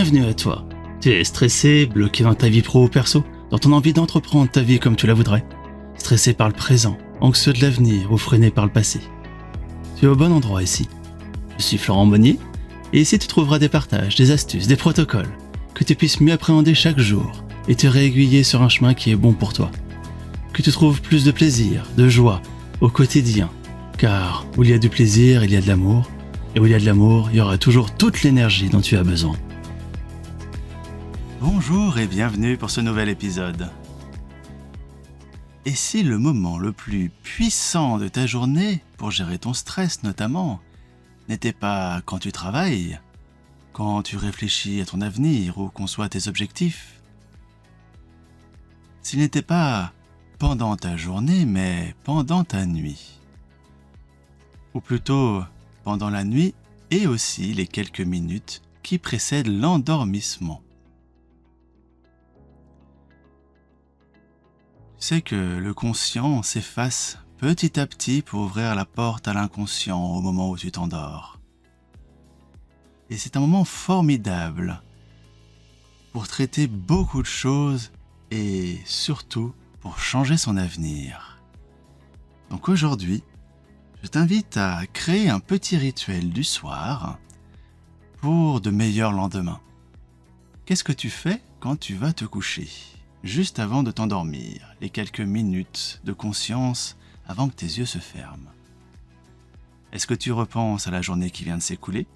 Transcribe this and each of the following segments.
bienvenue à toi. Tu es stressé, bloqué dans ta vie pro ou perso, dans ton envie d'entreprendre ta vie comme tu la voudrais. Stressé par le présent, anxieux de l'avenir ou freiné par le passé. Tu es au bon endroit ici. Je suis Florent Monnier, et ici tu trouveras des partages, des astuces, des protocoles, que tu puisses mieux appréhender chaque jour et te réaiguiller sur un chemin qui est bon pour toi. Que tu trouves plus de plaisir, de joie au quotidien, car où il y a du plaisir, il y a de l'amour, et où il y a de l'amour, il y aura toujours toute l'énergie dont tu as besoin. Bonjour et bienvenue pour ce nouvel épisode. Et si le moment le plus puissant de ta journée, pour gérer ton stress notamment, n'était pas quand tu travailles, quand tu réfléchis à ton avenir ou conçois tes objectifs? S'il n'était pas pendant ta journée, mais pendant ta nuit. Ou plutôt, pendant la nuit et aussi les quelques minutes qui précèdent l'endormissement. Tu sais que le conscient s'efface petit à petit pour ouvrir la porte à l'inconscient au moment où tu t'endors. Et c'est un moment formidable pour traiter beaucoup de choses et surtout pour changer son avenir. Donc aujourd'hui, je t'invite à créer un petit rituel du soir pour de meilleurs lendemains. Qu'est-ce que tu fais quand tu vas te coucher ? Juste avant de t'endormir, les quelques minutes de conscience avant que tes yeux se ferment. Est-ce que tu repenses à la journée qui vient de s'écouler ?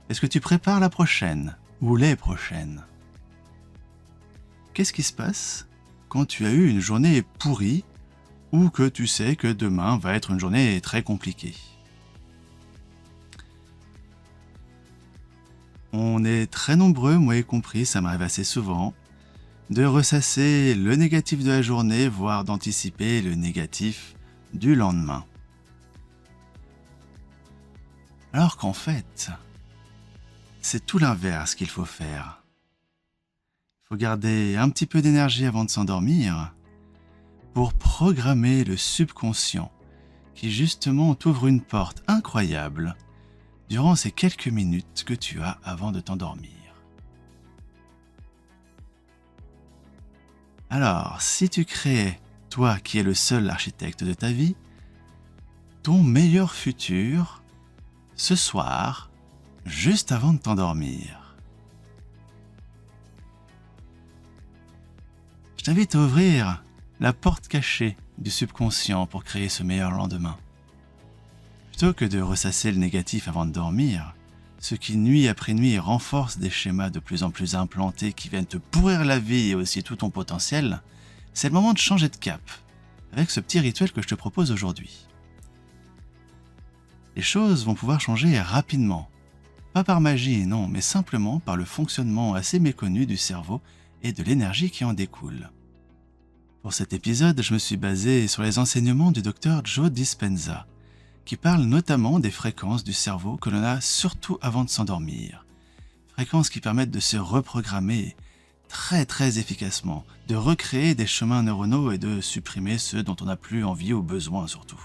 Est-ce que tu prépares la prochaine ou les prochaines ? Qu'est-ce qui se passe quand tu as eu une journée pourrie ou que tu sais que demain va être une journée très compliquée ? On est très nombreux, moi y compris, ça m'arrive assez souvent, de ressasser le négatif de la journée, voire d'anticiper le négatif du lendemain. Alors qu'en fait, c'est tout l'inverse qu'il faut faire. Il faut garder un petit peu d'énergie avant de s'endormir pour programmer le subconscient qui justement t'ouvre une porte incroyable durant ces quelques minutes que tu as avant de t'endormir. Alors, si tu créais, toi qui es le seul architecte de ta vie, ton meilleur futur, ce soir, juste avant de t'endormir. Je t'invite à ouvrir la porte cachée du subconscient pour créer ce meilleur lendemain. Plutôt que de ressasser le négatif avant de dormir, ce qui nuit après nuit renforce des schémas de plus en plus implantés qui viennent te pourrir la vie et aussi tout ton potentiel, c'est le moment de changer de cap avec ce petit rituel que je te propose aujourd'hui. Les choses vont pouvoir changer rapidement, pas par magie non, mais simplement par le fonctionnement assez méconnu du cerveau et de l'énergie qui en découle. Pour cet épisode, je me suis basé sur les enseignements du Dr Joe Dispenza, qui parle notamment des fréquences du cerveau que l'on a surtout avant de s'endormir. Fréquences qui permettent de se reprogrammer très efficacement, de recréer des chemins neuronaux et de supprimer ceux dont on n'a plus envie ou besoin surtout.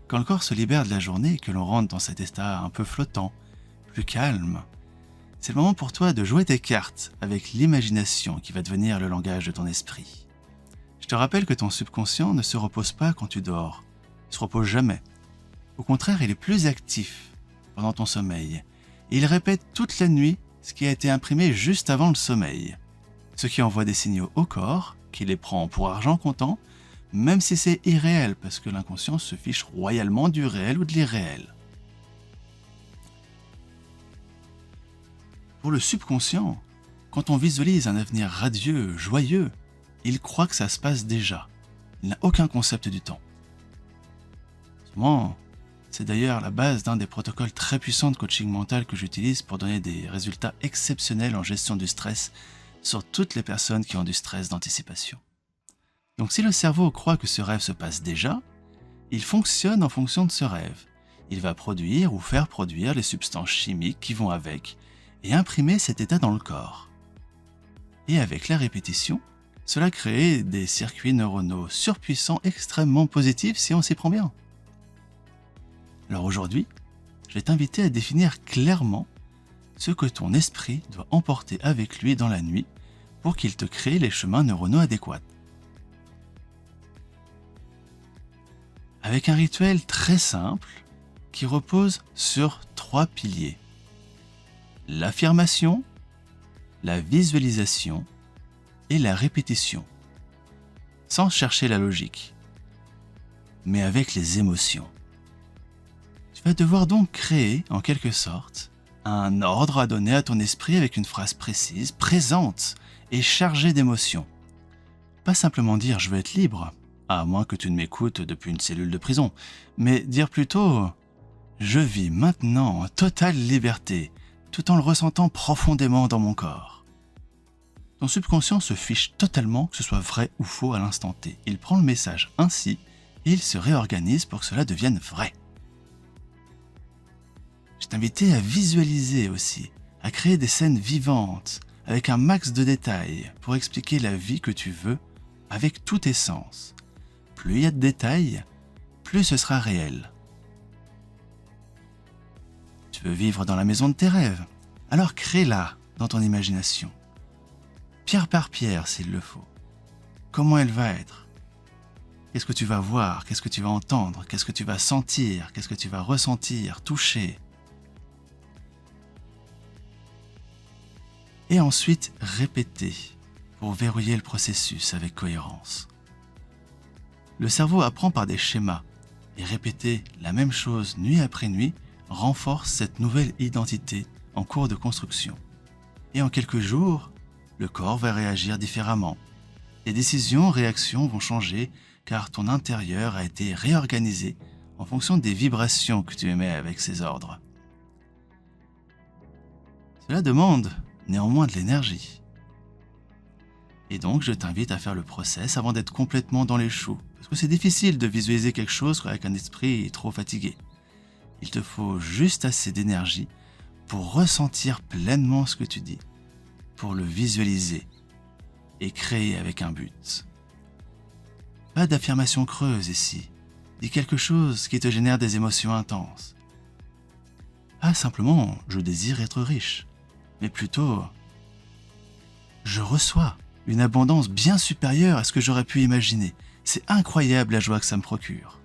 Quand le corps se libère de la journée et que l'on rentre dans cet état un peu flottant, plus calme, c'est le moment pour toi de jouer tes cartes avec l'imagination qui va devenir le langage de ton esprit. Je te rappelle que ton subconscient ne se repose pas quand tu dors. Il ne se repose jamais. Au contraire, il est plus actif pendant ton sommeil. Et il répète toute la nuit ce qui a été imprimé juste avant le sommeil. Ce qui envoie des signaux au corps, qui les prend pour argent comptant, même si c'est irréel, parce que l'inconscient se fiche royalement du réel ou de l'irréel. Pour le subconscient, quand on visualise un avenir radieux, joyeux, il croit que ça se passe déjà. Il n'a aucun concept du temps. C'est d'ailleurs la base d'un des protocoles très puissants de coaching mental que j'utilise pour donner des résultats exceptionnels en gestion du stress sur toutes les personnes qui ont du stress d'anticipation. Donc si le cerveau croit que ce rêve se passe déjà, il fonctionne en fonction de ce rêve. Il va produire ou faire produire les substances chimiques qui vont avec et imprimer cet état dans le corps. Et avec la répétition, cela crée des circuits neuronaux surpuissants extrêmement positifs si on s'y prend bien. Alors aujourd'hui, je vais t'inviter à définir clairement ce que ton esprit doit emporter avec lui dans la nuit pour qu'il te crée les chemins neuronaux adéquats. Avec un rituel très simple qui repose sur 3 piliers. L'affirmation, la visualisation et la répétition. Sans chercher la logique, mais avec les émotions. Tu vas devoir donc créer, en quelque sorte, un ordre à donner à ton esprit avec une phrase précise, présente et chargée d'émotions. Pas simplement dire « je veux être libre », à moins que tu ne m'écoutes depuis une cellule de prison, mais dire plutôt « je vis maintenant en totale liberté », tout en le ressentant profondément dans mon corps. Ton subconscient se fiche totalement que ce soit vrai ou faux à l'instant T. Il prend le message ainsi et il se réorganise pour que cela devienne vrai. Je t'invitais à visualiser aussi, à créer des scènes vivantes, avec un max de détails pour expliquer la vie que tu veux avec tous tes sens. Plus il y a de détails, plus ce sera réel. Tu veux vivre dans la maison de tes rêves, alors crée-la dans ton imagination. Pierre par pierre s'il le faut. Comment elle va être? Qu'est-ce que tu vas voir? Qu'est-ce que tu vas entendre? Qu'est-ce que tu vas sentir? Qu'est-ce que tu vas ressentir, toucher? Et ensuite, répéter pour verrouiller le processus avec cohérence. Le cerveau apprend par des schémas et répéter la même chose nuit après nuit renforce cette nouvelle identité en cours de construction. Et en quelques jours, le corps va réagir différemment. Les décisions, réactions vont changer car ton intérieur a été réorganisé en fonction des vibrations que tu émets avec ces ordres. Cela demande néanmoins de l'énergie. Et donc, je t'invite à faire le process avant d'être complètement dans les choux, parce que c'est difficile de visualiser quelque chose avec un esprit trop fatigué. Il te faut juste assez d'énergie pour ressentir pleinement ce que tu dis, pour le visualiser et créer avec un but. Pas d'affirmation creuse ici. Dis quelque chose qui te génère des émotions intenses. Pas simplement « je désire être riche », mais plutôt « je reçois une abondance bien supérieure à ce que j'aurais pu imaginer. C'est incroyable la joie que ça me procure. »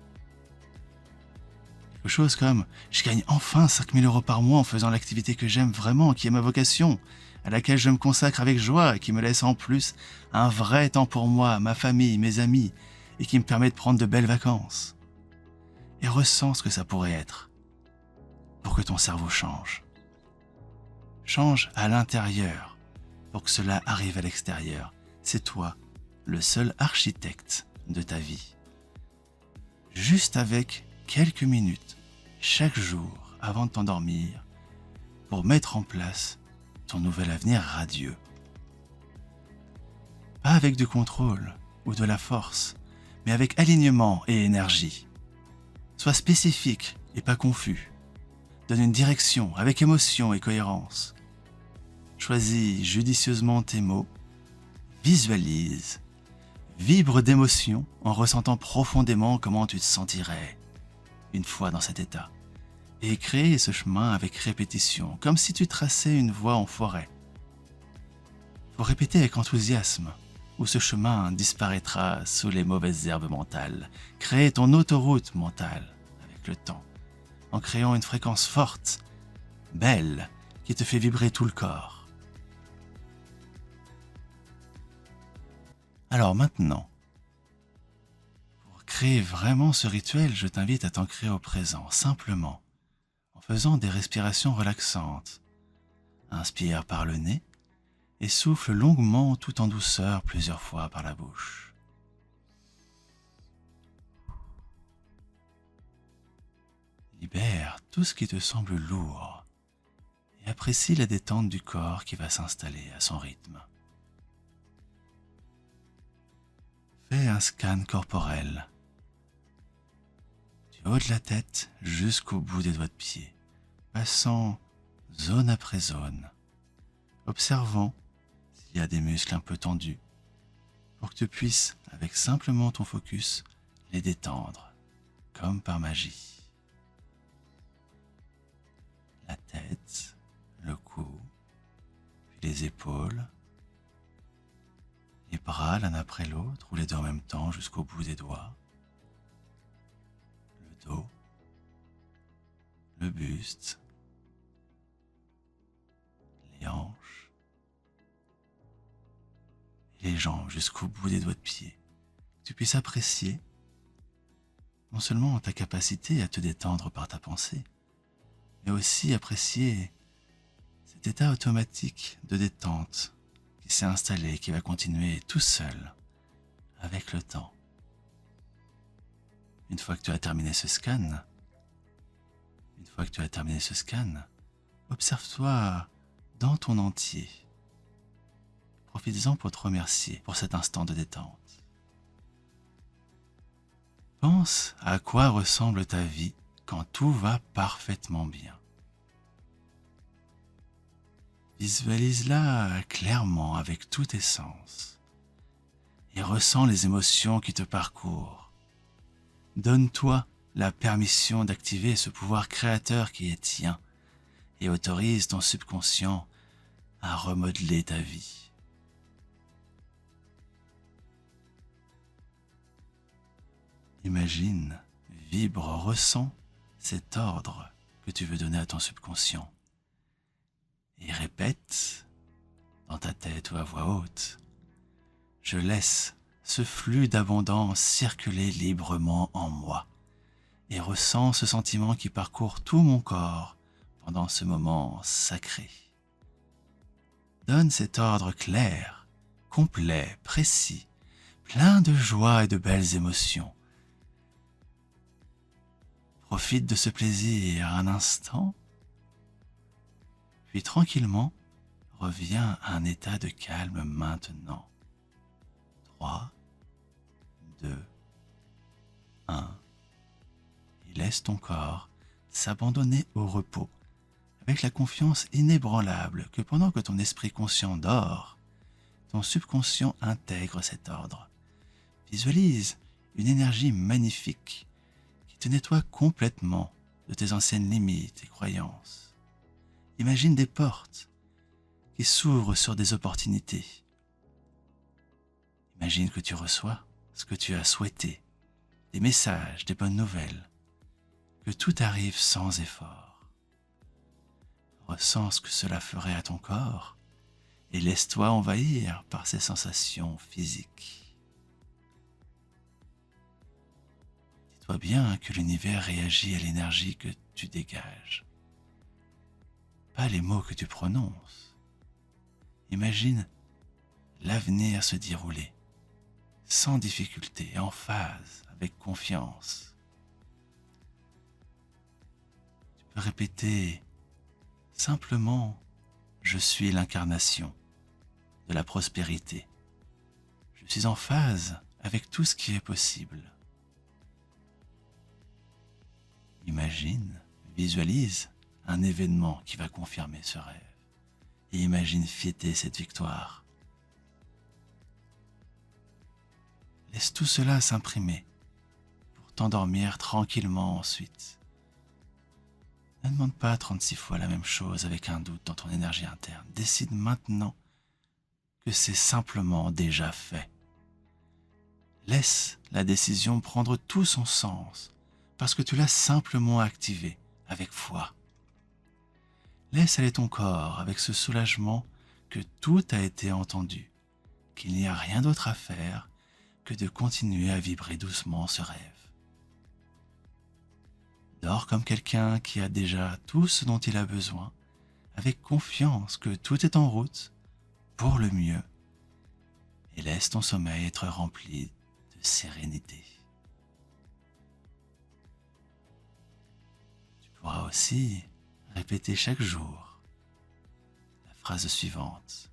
Quelque chose comme « je gagne enfin 5 000 € par mois en faisant l'activité que j'aime vraiment, qui est ma vocation, à laquelle je me consacre avec joie et qui me laisse en plus un vrai temps pour moi, ma famille, mes amis, et qui me permet de prendre de belles vacances. » Et ressens ce que ça pourrait être pour que ton cerveau change. Change à l'intérieur pour que cela arrive à l'extérieur. C'est toi, le seul architecte de ta vie. Juste avec quelques minutes, chaque jour, avant de t'endormir, pour mettre en place ton nouvel avenir radieux. Pas avec du contrôle ou de la force, mais avec alignement et énergie. Sois spécifique et pas confus. Donne une direction avec émotion et cohérence. Choisis judicieusement tes mots. Visualise. Vibre d'émotion en ressentant profondément comment tu te sentirais une fois dans cet état. Et crée ce chemin avec répétition, comme si tu traçais une voie en forêt. Faut répéter avec enthousiasme, ou ce chemin disparaîtra sous les mauvaises herbes mentales. Crée ton autoroute mentale avec le temps, en créant une fréquence forte, belle, qui te fait vibrer tout le corps. Alors maintenant, pour créer vraiment ce rituel, je t'invite à t'ancrer au présent, simplement, en faisant des respirations relaxantes. Inspire par le nez et souffle longuement tout en douceur plusieurs fois par la bouche. Libère tout ce qui te semble lourd et apprécie la détente du corps qui va s'installer à son rythme. Fais un scan corporel, du haut de la tête jusqu'au bout des doigts de pied, passant zone après zone, observant s'il y a des muscles un peu tendus, pour que tu puisses, avec simplement ton focus, les détendre, comme par magie. La tête, le cou, les épaules, les bras l'un après l'autre ou les deux en même temps jusqu'au bout des doigts, le dos, le buste, les hanches et les jambes jusqu'au bout des doigts de pied. Que tu puisses apprécier non seulement ta capacité à te détendre par ta pensée, mais aussi apprécier cet état automatique de détente qui s'est installé et qui va continuer tout seul avec le temps. Une fois que tu as terminé ce scan, observe-toi dans ton entier. Profites-en pour te remercier pour cet instant de détente. Pense à quoi ressemble ta vie quand tout va parfaitement bien. Visualise-la clairement avec tous tes sens et ressens les émotions qui te parcourent. Donne-toi la permission d'activer ce pouvoir créateur qui est tien et autorise ton subconscient à remodeler ta vie. Imagine, vibre, ressens cet ordre que tu veux donner à ton subconscient. Et répète dans ta tête ou à voix haute. Je laisse ce flux d'abondance circuler librement en moi et ressens ce sentiment qui parcourt tout mon corps pendant ce moment sacré. Donne cet ordre clair, complet, précis, plein de joie et de belles émotions. Profite de ce plaisir un instant, puis tranquillement, reviens à un état de calme maintenant. 3, 2, 1. Et laisse ton corps s'abandonner au repos, avec la confiance inébranlable que pendant que ton esprit conscient dort, ton subconscient intègre cet ordre. Visualise une énergie magnifique qui te nettoie complètement de tes anciennes limites et croyances. Imagine des portes qui s'ouvrent sur des opportunités. Imagine que tu reçois ce que tu as souhaité, des messages, des bonnes nouvelles, que tout arrive sans effort. Ressens ce que cela ferait à ton corps et laisse-toi envahir par ces sensations physiques. Dis-toi bien que l'univers réagit à l'énergie que tu dégages, pas les mots que tu prononces. Imagine l'avenir se dérouler, sans difficulté, en phase, avec confiance. Tu peux répéter simplement « Je suis l'incarnation de la prospérité. Je suis en phase avec tout ce qui est possible. » Imagine, visualise un événement qui va confirmer ce rêve et imagine fêter cette victoire. Laisse tout cela s'imprimer pour t'endormir tranquillement ensuite. Ne demande pas 36 fois la même chose avec un doute dans ton énergie interne. Décide maintenant que c'est simplement déjà fait. Laisse la décision prendre tout son sens parce que tu l'as simplement activée avec foi. Laisse aller ton corps avec ce soulagement que tout a été entendu, qu'il n'y a rien d'autre à faire que de continuer à vibrer doucement ce rêve. Dors comme quelqu'un qui a déjà tout ce dont il a besoin, avec confiance que tout est en route pour le mieux, et laisse ton sommeil être rempli de sérénité. Tu pourras aussi répéter chaque jour la phrase suivante.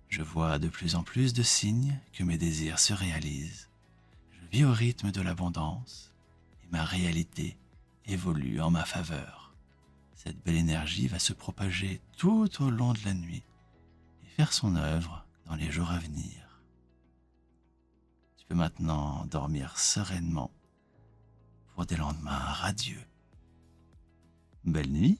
Je vois de plus en plus de signes que mes désirs se réalisent. Je vis au rythme de l'abondance et ma réalité évolue en ma faveur. Cette belle énergie va se propager tout au long de la nuit et faire son œuvre dans les jours à venir. Tu peux maintenant dormir sereinement pour des lendemains radieux. Belle nuit.